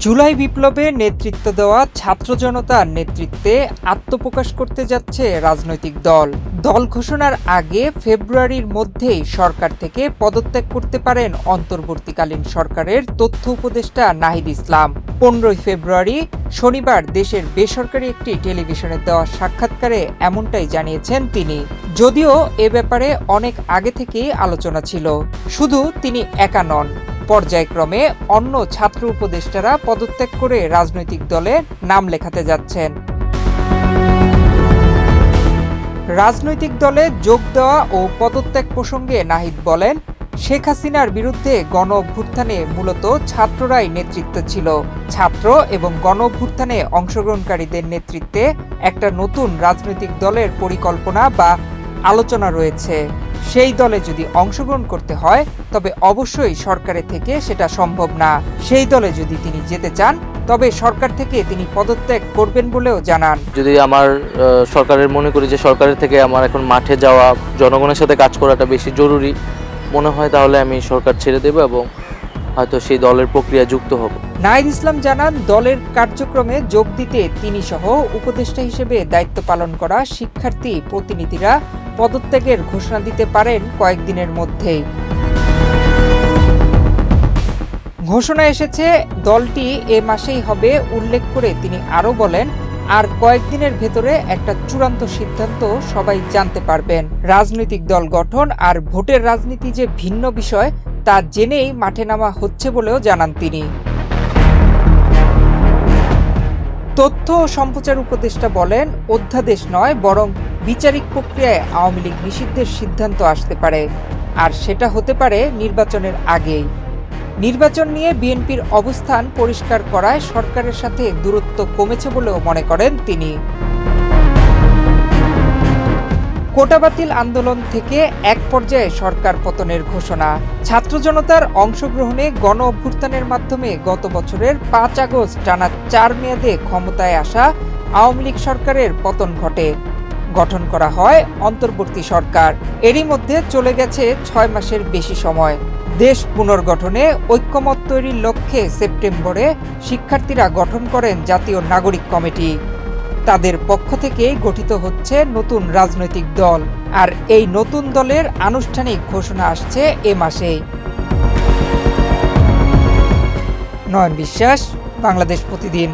জুলাই বিপ্লবে নেতৃত্ব দেওয়া ছাত্র জনতার নেতৃত্বে আত্মপ্রকাশ করতে যাচ্ছে রাজনৈতিক দল। দল ঘোষণার আগে ফেব্রুয়ারির মধ্যেই সরকার থেকে পদত্যাগ করতে পারেন অন্তর্বর্তীকালীন সরকারের তথ্য উপদেষ্টা নাহিদ ইসলাম। 15 ফেব্রুয়ারি শনিবার দেশের বেসরকারি একটি টেলিভিশনে দেওয়া সাক্ষাৎকারে এমনটাই জানিয়েছেন তিনি। যদিও এ ব্যাপারে অনেক আগে থেকেই আলোচনা ছিল। শুধু তিনি একা নন, পর্যায়ক্রমে অন্য ছাত্র উপদেষ্টারা পদত্যাগ করে রাজনৈতিক দলে নাম লেখাতে যাচ্ছেন। রাজনৈতিক দলে যোগ দেওয়া ও পদত্যাগ প্রসঙ্গে নাহিদ বলেন, শেখ হাসিনার বিরুদ্ধে গণ অভ্যুত্থানে মূলত ছাত্ররাই নেতৃত্ব ছিল। ছাত্র এবং গণ অভ্যুত্থানে অংশগ্রহণকারীদের নেতৃত্বে একটা নতুন রাজনৈতিক দলের পরিকল্পনা বা আলোচনা রয়েছে। সেই দলে যদি অংশগ্রহণ করতে হয় তবে অবশ্যই সরকারের থেকে সেটা সম্ভব না। সেই দলে যদি তিনি যেতে চান তবে সরকার থেকে তিনি পদত্যাগ করবেন বলেও জানান। যদি আমার সরকারের মনে করি যে সরকারের থেকে আমার এখন মাঠে যাওয়া, জনগণের সাথে কাজ করাটা বেশি জরুরি মনে হয়, তাহলে আমি সরকার ছেড়ে দেব এবং হয়তো সেই দলের প্রক্রিয়া যুক্ত হব। নাহিদ ইসলাম জানান, দলের কার্যক্রমে যোগ দিতে তিনি সহ উপদেষ্টা হিসেবে দায়িত্ব পালন করা শিক্ষার্থী প্রতিনিধিরা পদত্যাগের ঘোষণা দিতে পারেন কয়েকদিনের মধ্যেই। ঘোষণা এসেছে দলটি এ মাসেই হবে উল্লেখ করে তিনি আরও বলেন, আর কয়েকদিনের ভেতরে একটা চূড়ান্ত সিদ্ধান্ত সবাই জানতে পারবেন। রাজনৈতিক দল গঠন আর ভোটের রাজনীতি যে ভিন্ন বিষয় তা জেনেই মাঠে নামা হচ্ছে বলেও জানান তিনি। তথ্য ও সম্প্রচার উপদেষ্টা বলেন, অধ্যাদেশ নয় বরং বিচারিক প্রক্রিয়ায় আওয়ামী লীগ নিষিদ্ধের সিদ্ধান্ত আসতে পারে, আর সেটা হতে পারে নির্বাচনের আগেই। নির্বাচন নিয়ে বিএনপির অবস্থান পরিষ্কার করায় সরকারের সাথে দূরত্ব কমেছে বলেও মনে করেন তিনি। কোটা বাতিল আন্দোলন থেকে এক পর্যায়ে সরকার পতনের ঘোষণা। ছাত্র জনতার অংশগ্রহণে গণ অভ্যুত্থানের মাধ্যমে গত বছরের 5 আগস্ট টানা 4 মেয়াদে ক্ষমতায় আসা আওয়ামী লীগ সরকারের পতন ঘটে। গঠন করা হয় অন্তর্বর্তী সরকার। এরই মধ্যে চলে গেছে 6 মাসের বেশি সময়। দেশ পুনর্গঠনে ঐক্যমত তৈরির লক্ষ্যে সেপ্টেম্বরে শিক্ষার্থীরা গঠন করেন জাতীয় নাগরিক কমিটি। তাদের পক্ষ থেকে গঠিত হচ্ছে নতুন রাজনৈতিক দল, আর এই নতুন দলের আনুষ্ঠানিক ঘোষণা আসছে এ মাসেই। নয়ন বিশ্বাস, বাংলাদেশ প্রতিদিন।